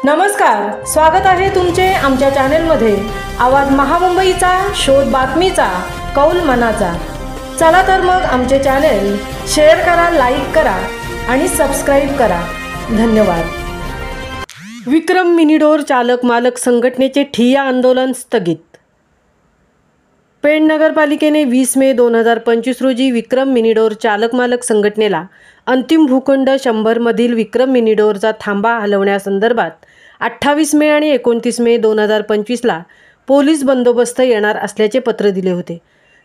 नमस्कार, स्वागत आहे तुमचे आमच्या चॅनेलमध्ये। आवाज महामुंबईचा, शोध बातमीचा, कौल मनाचा। चला तर मग आमचे चॅनेल शेअर करा, लाईक करा आणि सबस्क्राइब करा। धन्यवाद। विक्रम मिनीडोर चालक मालक संघटनेचे ठिय्या आंदोलन स्थगित। पेण नगरपालिकेने 20 मे 2025 रोजी विक्रम मिनीडोर चालक मालक संघटनेला अंतिम भूखंड 100 मधील विक्रम मिनीडोरचा थांबा हलवण्यासंदर्भात 28 मे आणि 29 मे 2025ला पोलीस बंदोबस्त येणार असल्याचे पत्र दिले होते।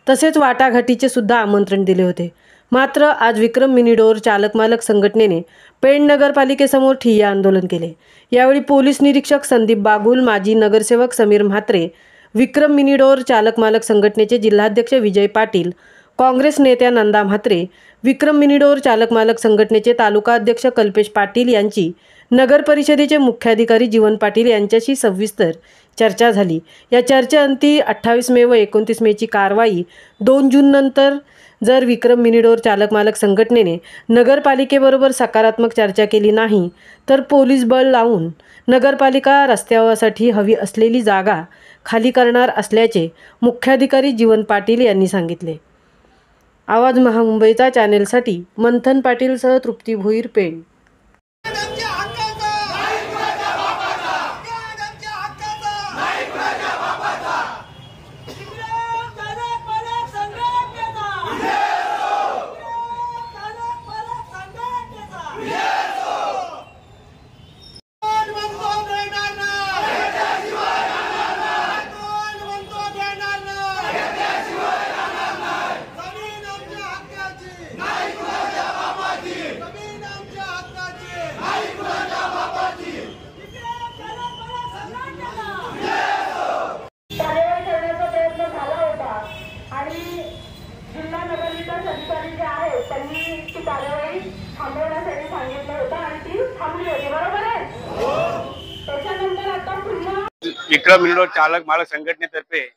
तसेच वाटाघाटीचे सुद्धा आमंत्रण दिले होते। मात्र आज विक्रम मिनीडोर चालक मालक संघटनेने पेण नगरपालिकेसमोर ठिय्या आंदोलन केले। यावेळी पोलीस निरीक्षक संदीप बागुल, माजी नगरसेवक समीर म्हात्रे, विक्रम मिनीडोर चालक मालक संघटनेचे जिल्हाध्यक्ष विजय पाटील, काँग्रेस नेत्या नंदा म्हात्रे, विक्रम मिनीडोर चालक मालक संघटनेचे तालुका अध्यक्ष कल्पेश पाटील यांची नगर परिषदेचे मुख्याधिकारी जीवन पाटील यांच्याशी सविस्तर चर्चा झाली। या चर्चेअंती 28 मे व 29 मेची कारवाई 2 जून नंतर जर विक्रम मिनीडोर चालक मालक संघटनेने नगरपालिकेबरोबर सकारात्मक चर्चा केली नाही तर पोलीस बळ लावून नगरपालिका रस्त्यासाठी हवी असलेली जागा खाली करणार असल्याचे मुख्याधिकारी जीवन पाटील यांनी सांगितले। आवाज महामुंबईचा चॅनेलसाठी मंथन पाटीलसह तृप्ती भोईर, पेण। जिल्हा नगर विकास अधिकारी जे आहेत त्यांनी ती कार्यवाही थांबवण्यासाठी सांगितलं होतं आणि ती थांबली होती, बरोबर आहे? त्याच्यानंतर आता पुन्हा विक्रम मिनीडोर चालक मालक संघटनेतर्फे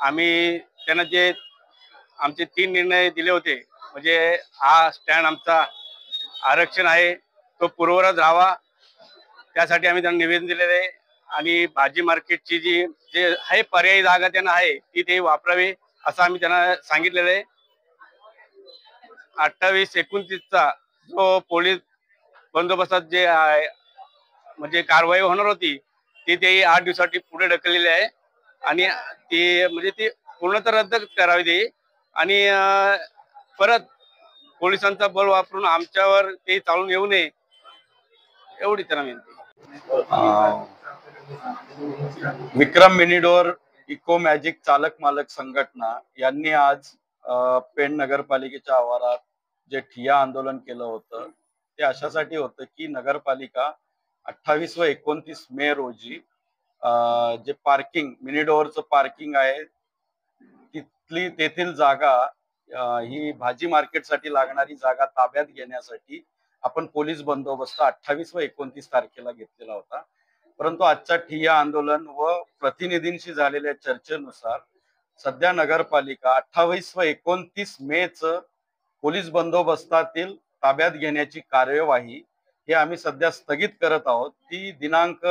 आम्ही त्यांना जे आमचे 3 निर्णय दिले होते, म्हणजे हा स्टँड आमचा आरक्षण आहे तो पूर्ववत राहावा, त्यासाठी आम्ही त्यांना निवेदन दिलेले आहे। आणि भाजी मार्केटची जे आहे पर्यायी जागा त्यांना आहे ती ते वापरावी असं आम्ही त्यांना सांगितलेलं आहे। 28-29चा जो पोलीस बंदोबस्तात जे म्हणजे कारवाई होणार होती ती ते 8 दिवसासाठी पुढे ढकललेली आहे आणि ती म्हणजे ती पूर्णतः रद्द करावी ती आणि परत पोलिसांचा बळ वापरून आमच्यावर ते चालून येऊ नये एवढी त्यांना विनंती। विक्रम मिनीडोर इको मॅजिक चालक मालक संघटना यांनी आज पेण नगरपालिकेच्या आवारात जे ठिय्या आंदोलन केलं होतं ते अशासाठी होतं की नगरपालिका 28 व 29 मे रोजी जे पार्किंग मिनीडोरचं पार्किंग आहे तेथील जागा ही भाजी मार्केटसाठी लागणारी जागा ताब्यात घेण्यासाठी आपण पोलीस बंदोबस्त 28 व 29 तारखेला घेतलेला होता। परंतु आजच्या ठिय्या आंदोलन व प्रतिनिधींशी झालेल्या चर्चेनुसार सध्या नगरपालिका 28 व 29 मेच पोलीस बंदोबस्तातील ताब्यात घेण्याची कार्यवाही हे आम्ही सध्या स्थगित करत आहोत। ती दिनांक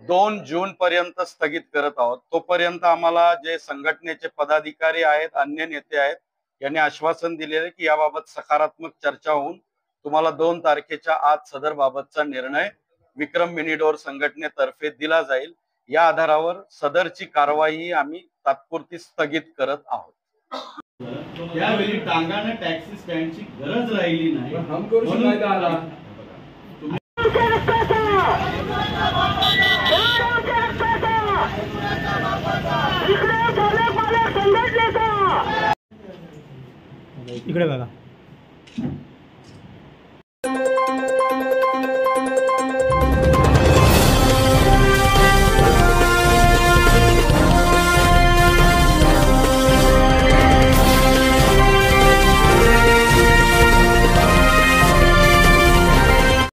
2 जून पर्यंत स्थगित करत आहोत। तोपर्यंत आम्हाला जे संघटनेचे पदाधिकारी आहेत, अन्य नेते आहेत, यांनी आश्वासन दिलेले की याबाबत सकारात्मक चर्चा होऊन तुम्हाला 2 तारखेच्या आत सदर बाबतचा निर्णय विक्रम मिनीडोर संघटनेतर्फे दिला जाईल। या आधारावर सदरची कारवाई आम्ही तात्पुरती स्थगित करत आहोत। त्यावेळी टांगाने टॅक्सी स्टँडची गरज राहिली नाही इकडे बघा।